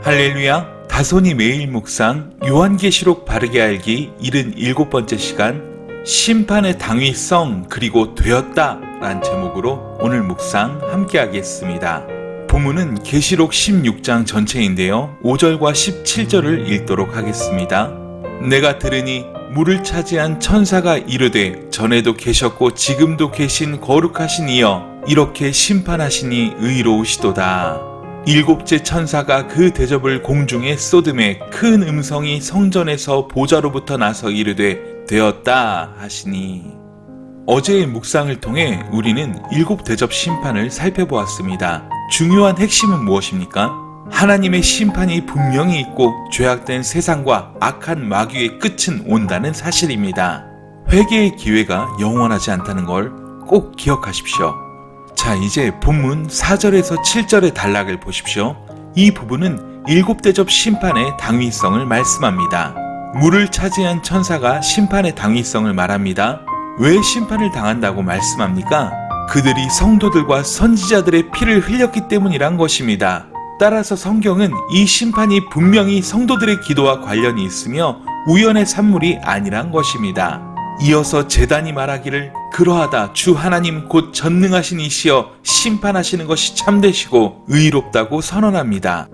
할렐루야! 다손이 매일 묵상 요한계시록 바르게 알기 77번째 시간 심판의 당위성 그리고 되었다 란 제목으로 오늘 묵상 함께 하겠습니다. 본문은 계시록 16장 전체인데요. 5절과 17절을 읽도록 하겠습니다. 내가 들으니 물을 차지한 천사가 이르되 전에도 계셨고 지금도 계신 거룩하신 이여 이렇게 심판하시니 의로우시도다. 일곱째 천사가 그 대접을 공중에 쏟음에 큰 음성이 성전에서 보좌로부터 나서 이르되 되었다 하시니. 어제의 묵상을 통해 우리는 일곱 대접 심판을 살펴보았습니다. 중요한 핵심은 무엇입니까? 하나님의 심판이 분명히 있고 죄악된 세상과 악한 마귀의 끝은 온다는 사실입니다. 회개의 기회가 영원하지 않다는 걸 꼭 기억하십시오. 자, 이제 본문 4절에서 7절의 단락을 보십시오. 이 부분은 일곱 대접 심판의 당위성을 말씀합니다. 물을 차지한 천사가 심판의 당위성을 말합니다. 왜 심판을 당한다고 말씀합니까? 그들이 성도들과 선지자들의 피를 흘렸기 때문이란 것입니다. 따라서 성경은 이 심판이 분명히 성도들의 기도와 관련이 있으며 우연의 산물이 아니란 것입니다. 이어서 제단이 말하기를 그러하다 주 하나님 곧 전능하신 이시여 심판하시는 것이 참되시고 의롭다고 선언합니다.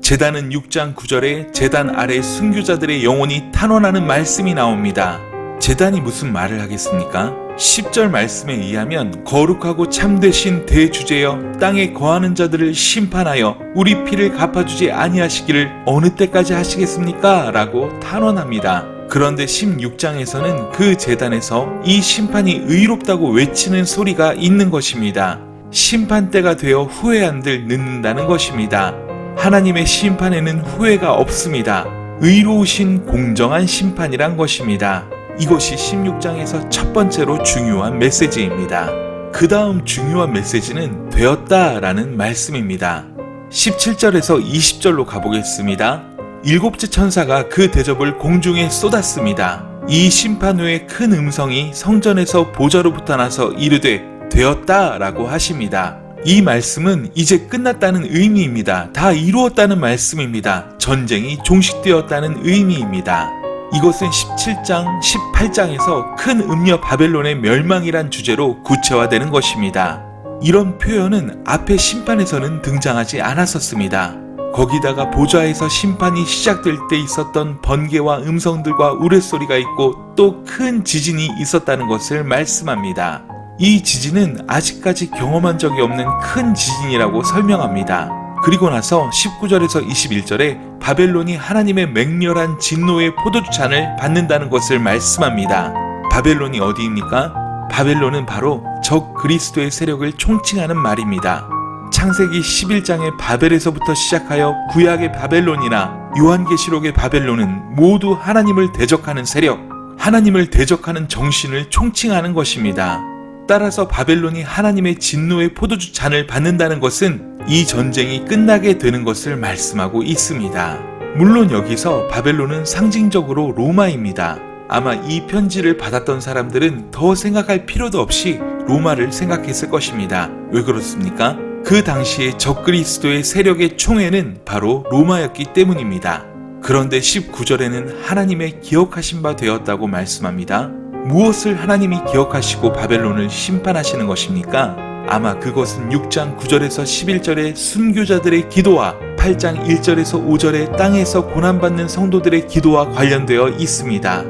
제단은 6장 9절에 제단 아래 순교자들의 영혼이 탄원하는 말씀이 나옵니다. 제단이 무슨 말을 하겠습니까? 10절 말씀에 의하면 거룩하고 참되신 대주제여 땅에 거하는 자들을 심판하여 우리 피를 갚아주지 아니하시기를 어느 때까지 하시겠습니까? 라고 탄원합니다. 그런데 16장에서는 그 제단에서 이 심판이 의롭다고 외치는 소리가 있는 것입니다. 심판 때가 되어 후회한들 늦는다는 것입니다. 하나님의 심판에는 후회가 없습니다. 의로우신 공정한 심판이란 것입니다. 이것이 16장에서 첫 번째로 중요한 메시지입니다. 그 다음 중요한 메시지는 되었다라는 말씀입니다. 17절에서 20절로 가보겠습니다. 일곱째 천사가 그 대접을 공중에 쏟았습니다. 이 심판 후에 큰 음성이 성전에서 보좌로부터 나서 이르되 되었다라고 하십니다. 이 말씀은 이제 끝났다는 의미입니다. 다 이루었다는 말씀입니다. 전쟁이 종식되었다는 의미입니다. 이것은 17장, 18장에서 큰 음녀 바벨론의 멸망이란 주제로 구체화되는 것입니다. 이런 표현은 앞의 심판에서는 등장하지 않았었습니다. 거기다가 보좌에서 심판이 시작될 때 있었던 번개와 음성들과 우레소리가 있고 또 큰 지진이 있었다는 것을 말씀합니다. 이 지진은 아직까지 경험한 적이 없는 큰 지진이라고 설명합니다. 그리고 나서 19절에서 21절에 바벨론이 하나님의 맹렬한 진노의 포도주 잔을 받는다는 것을 말씀합니다. 바벨론이 어디입니까? 바벨론은 바로 적 그리스도의 세력을 총칭하는 말입니다. 창세기 11장의 바벨에서부터 시작하여 구약의 바벨론이나 요한계시록의 바벨론은 모두 하나님을 대적하는 세력, 하나님을 대적하는 정신을 총칭하는 것입니다. 따라서 바벨론이 하나님의 진노의 포도주 잔을 받는다는 것은 이 전쟁이 끝나게 되는 것을 말씀하고 있습니다. 물론 여기서 바벨론은 상징적으로 로마입니다. 아마 이 편지를 받았던 사람들은 더 생각할 필요도 없이 로마를 생각했을 것입니다. 왜 그렇습니까? 그 당시에 적그리스도의 세력의 총회는 바로 로마였기 때문입니다. 그런데 19절에는 하나님의 기억하신 바 되었다고 말씀합니다. 무엇을 하나님이 기억하시고 바벨론을 심판하시는 것입니까? 아마 그것은 6장 9절에서 11절의 순교자들의 기도와 8장 1절에서 5절의 땅에서 고난받는 성도들의 기도와 관련되어 있습니다.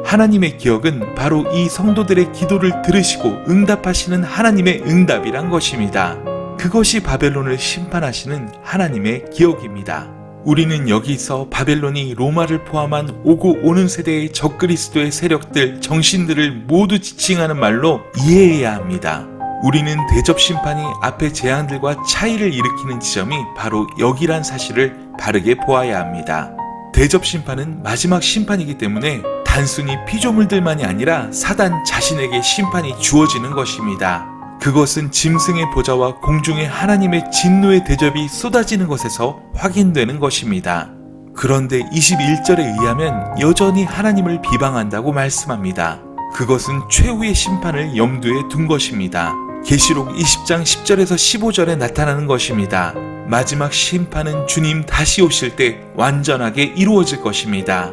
하나님의 기억은 바로 이 성도들의 기도를 들으시고 응답하시는 하나님의 응답이란 것입니다. 그것이 바벨론을 심판하시는 하나님의 기억입니다. 우리는 여기서 바벨론이 로마를 포함한 오고 오는 세대의 적그리스도의 세력들, 정신들을 모두 지칭하는 말로 이해해야 합니다. 우리는 대접 심판이 앞의 재앙들과 차이를 일으키는 지점이 바로 여기란 사실을 바르게 보아야 합니다. 대접 심판은 마지막 심판이기 때문에 단순히 피조물들만이 아니라 사단 자신에게 심판이 주어지는 것입니다. 그것은 짐승의 보좌와 공중에 하나님의 진노의 대접이 쏟아지는 것에서 확인되는 것입니다. 그런데 21절에 의하면 여전히 하나님을 비방한다고 말씀합니다. 그것은 최후의 심판을 염두에 둔 것입니다. 계시록 20장 10절에서 15절에 나타나는 것입니다. 마지막 심판은 주님 다시 오실 때 완전하게 이루어질 것입니다.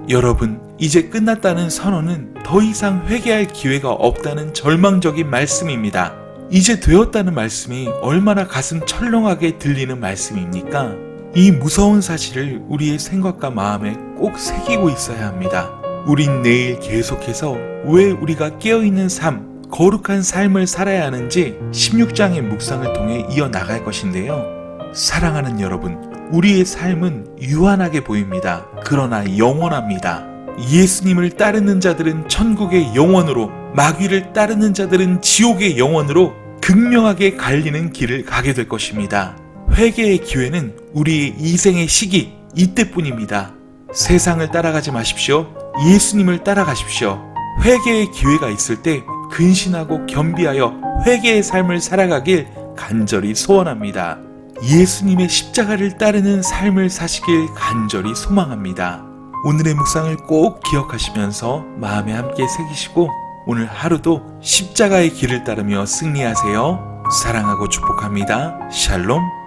여러분, 이제 끝났다는 선언은 더 이상 회개할 기회가 없다는 절망적인 말씀입니다. 이제 되었다는 말씀이 얼마나 가슴 철렁하게 들리는 말씀입니까? 이 무서운 사실을 우리의 생각과 마음에 꼭 새기고 있어야 합니다. 우린 내일 계속해서 왜 우리가 깨어있는 삶, 거룩한 삶을 살아야 하는지 16장의 묵상을 통해 이어나갈 것인데요. 사랑하는 여러분, 우리의 삶은 유한하게 보입니다. 그러나 영원합니다. 예수님을 따르는 자들은 천국의 영원으로, 마귀를 따르는 자들은 지옥의 영원으로 극명하게 갈리는 길을 가게 될 것입니다. 회개의 기회는 우리의 이생의 시기, 이때뿐입니다. 세상을 따라가지 마십시오. 예수님을 따라가십시오. 회개의 기회가 있을 때 근신하고 겸비하여 회개의 삶을 살아가길 간절히 소원합니다. 예수님의 십자가를 따르는 삶을 사시길 간절히 소망합니다. 오늘의 묵상을 꼭 기억하시면서 마음에 함께 새기시고 오늘 하루도 십자가의 길을 따르며 승리하세요. 사랑하고 축복합니다. 샬롬.